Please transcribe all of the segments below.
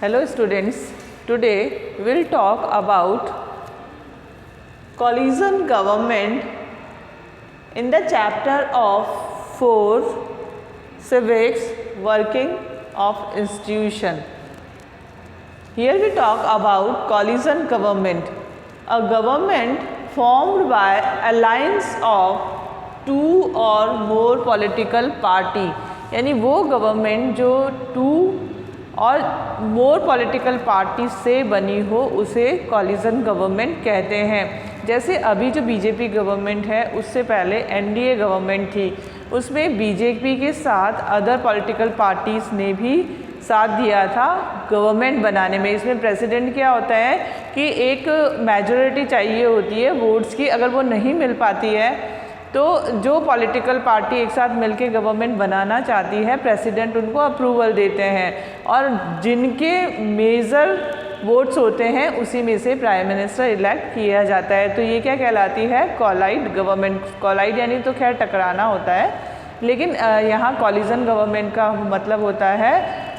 Hello students, today we will talk about coalition government in the chapter of 4 civics working of institution. Here we talk about coalition government, a government formed by alliance of 2 or more political party, यानी वो government जो 2 और मोर political party से बनी हो उसे collision government कहते हैं। जैसे अभी जो बीजेपी गवर्नमेंट है उससे पहले एनडीए गवर्नमेंट थी, उसमें बीजेपी के साथ अदर पॉलिटिकल पार्टीज़ ने भी साथ दिया था गवर्नमेंट बनाने में। इसमें प्रेसिडेंट क्या होता है कि एक मेजॉरिटी चाहिए होती है वोट्स की, अगर वो नहीं मिल पाती है तो जो पॉलिटिकल पार्टी एक साथ मिलके गवर्नमेंट बनाना चाहती है प्रेसिडेंट उनको अप्रूवल देते हैं और जिनके मेजर वोट्स होते हैं उसी में से प्राइम मिनिस्टर इलेक्ट किया जाता है। तो ये क्या कहलाती है? Colloid government. कॉलाइड यानी तो खैर टकराना होता है, लेकिन यहाँ कॉलिजन गवर्नमेंट का मतलब होता है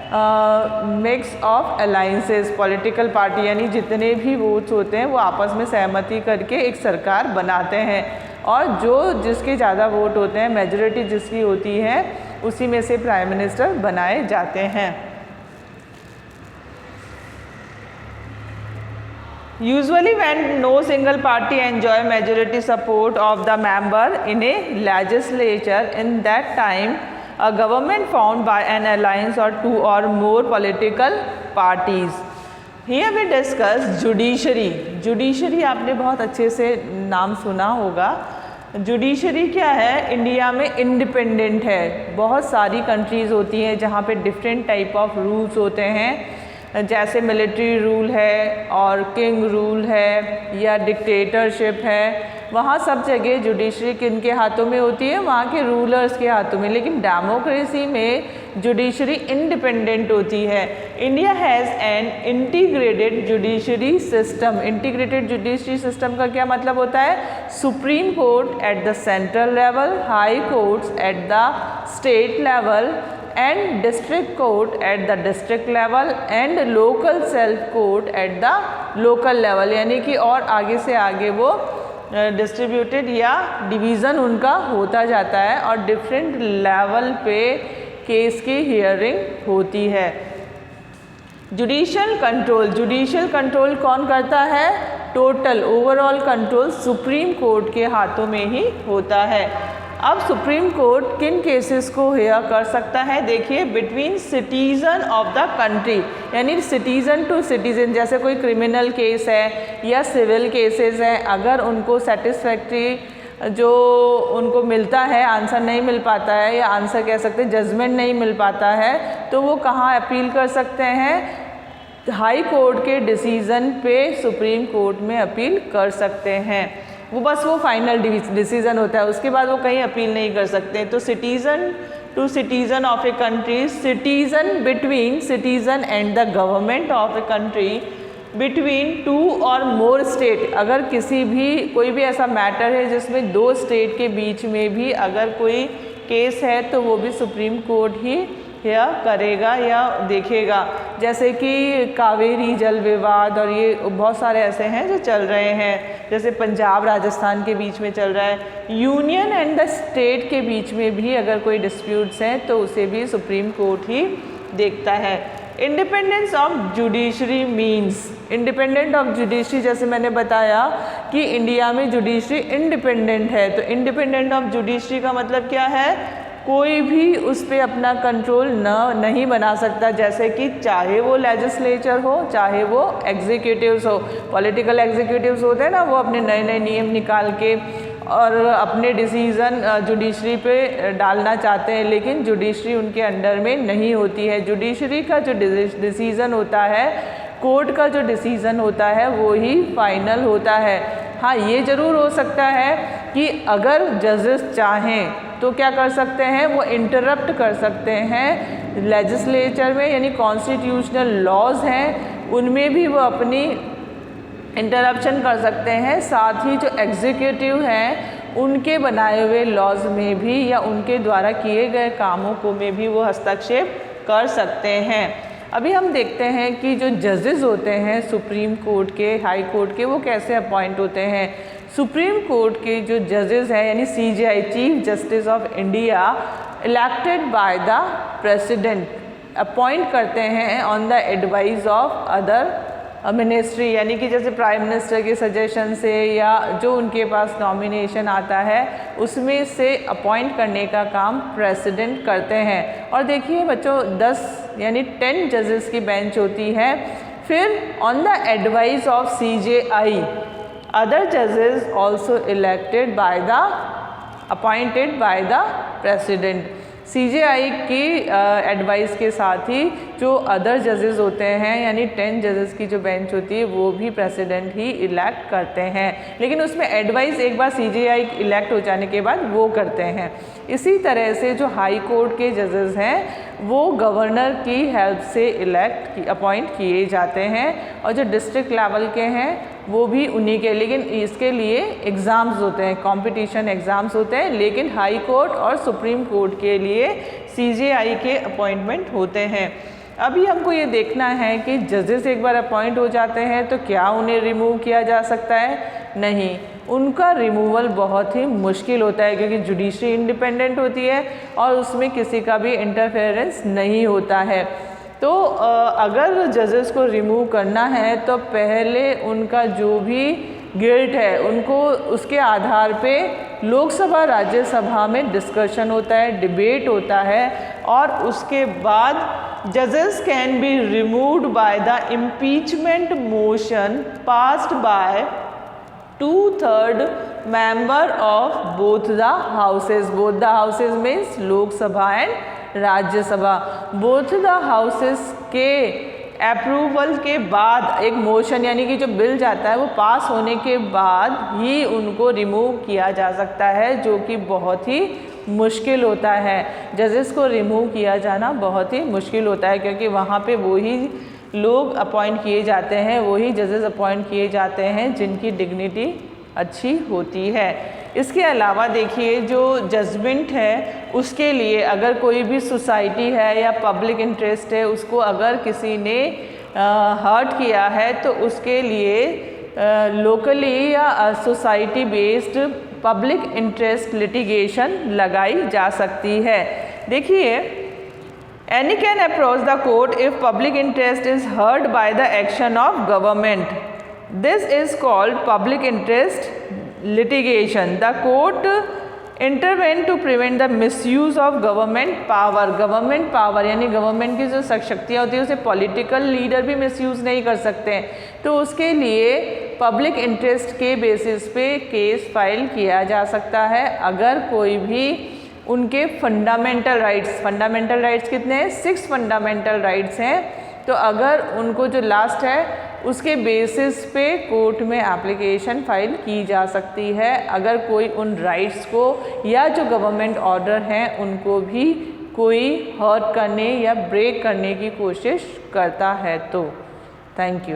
mix of alliances, political party यानी जितने भी वोट्स होते हैं वो आपस में सहमति करके एक सरकार बनाते हैं और जो जिसके ज़्यादा वोट होते हैं, मेजॉरिटी जिसकी होती है, उसी में से प्राइम मिनिस्टर बनाए जाते हैं। Usually when no single party enjoy majority support of the member in a legislature, in that time a government formed by an alliance or 2 or more political parties. Here we discuss judiciary. Judiciary आपने बहुत अच्छे से नाम सुना होगा। Judiciary क्या है? India में इंडिपेंडेंट है। बहुत सारी कंट्रीज़ होती हैं जहाँ पे डिफरेंट टाइप ऑफ रूल्स होते हैं, जैसे मिलिट्री रूल है और किंग रूल है या डिक्टेटरशिप है। वहाँ सब जगह जुडिशरी किन के हाथों में होती है? वहाँ के रूलर्स के हाथों में। लेकिन डेमोक्रेसी में जुडिशरी इंडिपेंडेंट होती है। India has an integrated judiciary system. Integrated judiciary system का क्या मतलब होता है? Supreme court at the central level, high courts at the state level and district court at the district level and local self court at the local level, यानी कि और आगे से आगे वो डिस्ट्रीब्यूटेड या डिवीज़न उनका होता जाता है और डिफरेंट लेवल पे केस की हियरिंग होती है। जुडिशियल कंट्रोल, जुडिशियल कंट्रोल कौन करता है? Total overall control supreme court के हाथों में ही होता है। अब सुप्रीम कोर्ट किन केसेस को हेयर कर सकता है? देखिए, between citizen of the country, यानी सिटीज़न टू सिटीज़न, जैसे कोई क्रिमिनल केस है या सिविल केसेस हैं, अगर उनको सेटिस्फैक्ट्री जो उनको मिलता है आंसर नहीं मिल पाता है, या आंसर कह सकते हैं जजमेंट नहीं मिल पाता है, तो वो कहाँ अपील कर सकते हैं? हाई कोर्ट के डिसीज़न पे सुप्रीम कोर्ट में अपील कर सकते हैं। वो बस वो फाइनल डिसीज़न होता है, उसके बाद वो कहीं अपील नहीं कर सकते। तो citizen to citizen of a country, citizen between citizen and the government of a country, between 2 और मोर स्टेट। अगर किसी भी कोई भी ऐसा मैटर है जिसमें 2 स्टेट के बीच में भी अगर कोई केस है तो वो भी सुप्रीम कोर्ट ही या करेगा या देखेगा। जैसे कि कावेरी जल विवाद और ये बहुत सारे ऐसे हैं जो चल रहे हैं, जैसे पंजाब राजस्थान के बीच में चल रहा है। यूनियन एंड द स्टेट के बीच में भी अगर कोई डिस्प्यूट्स हैं तो उसे भी सुप्रीम कोर्ट ही देखता है। Independence of judiciary means, independent of judiciary, जैसे मैंने बताया कि इंडिया में जुडिशरी इंडिपेंडेंट है, तो इंडिपेंडेंट ऑफ जुडिशरी का मतलब क्या है? कोई भी उस पर अपना कंट्रोल नहीं बना सकता, जैसे कि चाहे वो लेजिस्लेचर हो चाहे वो एग्जीक्यूटिव्स हो। पॉलिटिकल एग्जीक्यूटिव्स होते हैं ना, वो अपने नए नए नियम निकाल के और अपने डिसीज़न जुडिशरी पे डालना चाहते हैं, लेकिन जुडिशरी उनके अंडर में नहीं होती है। जुडिशरी का जो डिसीज़न होता है, कोर्ट का जो डिसीज़न होता है, वो ही फाइनल होता है। हाँ, ये ज़रूर हो सकता है कि अगर जजेस चाहें तो क्या कर सकते हैं? वो इंटरप्ट कर सकते हैं लेजिस्लेचर में, यानी कॉन्स्टिट्यूशनल लॉज हैं उनमें भी वो अपनी इंटरप्शन कर सकते हैं। साथ ही जो एग्जीक्यूटिव हैं उनके बनाए हुए लॉज में भी या उनके द्वारा किए गए कामों को में भी वो हस्तक्षेप कर सकते हैं। अभी हम देखते हैं कि जो जजेस होते हैं सुप्रीम कोर्ट के, हाई कोर्ट के, वो कैसे अपॉइंट होते हैं। सुप्रीम कोर्ट के जो जजेस हैं यानी CJI, chief justice of India, elected by the president, appoint करते हैं on the advice of other ministry, यानी कि जैसे प्राइम मिनिस्टर के सजेशन से या जो उनके पास नॉमिनेशन आता है उसमें से अपॉइंट करने का काम प्रेसिडेंट करते हैं। और देखिए बच्चों 10 यानी 10 जजेस की बेंच होती है। फिर on the advice of CJI other जजेस also elected by the appointed by the president. CJI की एडवाइस के साथ ही जो अदर जजेस होते हैं यानी 10 जजेस की जो बेंच होती है वो भी प्रेसिडेंट ही इलेक्ट करते हैं, लेकिन उसमें एडवाइस एक बार CJI इलेक्ट हो जाने के बाद वो करते हैं। इसी तरह से जो हाई कोर्ट के जजेस हैं वो गवर्नर की हेल्प से अपॉइंट किए जाते हैं, और जो डिस्ट्रिक्ट लेवल के हैं वो भी उन्हीं के, लेकिन इसके लिए एग्ज़ाम्स होते हैं, कंपटीशन एग्ज़ाम्स होते हैं, लेकिन हाई कोर्ट और सुप्रीम कोर्ट के लिए CJI के अपॉइंटमेंट होते हैं। अभी हमको ये देखना है कि जजेस एक बार अपॉइंट हो जाते हैं तो क्या उन्हें रिमूव किया जा सकता है? नहीं, उनका रिमूवल बहुत ही मुश्किल होता है, क्योंकि जुडिशरी इंडिपेंडेंट होती है और उसमें किसी का भी इंटरफेरेंस नहीं होता है। तो अगर जजेस को रिमूव करना है तो पहले उनका जो भी गिल्ट है उनको उसके आधार पे लोकसभा राज्यसभा में डिस्कशन होता है, डिबेट होता है, और उसके बाद जजेस can be removed by the impeachment motion passed by 2/3 member of both the houses. Both the houses means Lok Sabha and Rajya Sabha. Both the houses के अप्रूवल के बाद एक मोशन यानी कि जो बिल जाता है वो पास होने के बाद ही उनको रिमूव किया जा सकता है, जो कि बहुत ही मुश्किल होता है। जजेस को रिमूव किया जाना बहुत ही मुश्किल होता है, क्योंकि वहाँ पे वही लोग अपॉइंट किए जाते हैं, वही जजेस अपॉइंट किए जाते हैं जिनकी डिग्निटी अच्छी होती है। इसके अलावा देखिए जो जजमेंट है उसके लिए अगर कोई भी सोसाइटी है या पब्लिक इंटरेस्ट है उसको अगर किसी ने हर्ट किया है तो उसके लिए लोकली या society based public interest litigation लगाई जा सकती है। देखिए, any can approach the court if public interest is hurt by the action of government. This is called public interest litigation. The court intervene to prevent the misuse of government power. Government power यानी government की जो शक्तियाँ होती है उसे political leader भी misuse नहीं कर सकते हैं, तो उसके लिए पब्लिक इंटरेस्ट के बेसिस पे केस फाइल किया जा सकता है। अगर कोई भी उनके फंडामेंटल राइट्स कितने हैं? 6 फंडामेंटल राइट्स हैं, तो अगर उनको जो लास्ट है उसके बेसिस पे कोर्ट में एप्लीकेशन फाइल की जा सकती है, अगर कोई उन राइट्स को या जो गवर्नमेंट ऑर्डर हैं उनको भी कोई हर्ट करने या ब्रेक करने की कोशिश करता है तो। Thank you.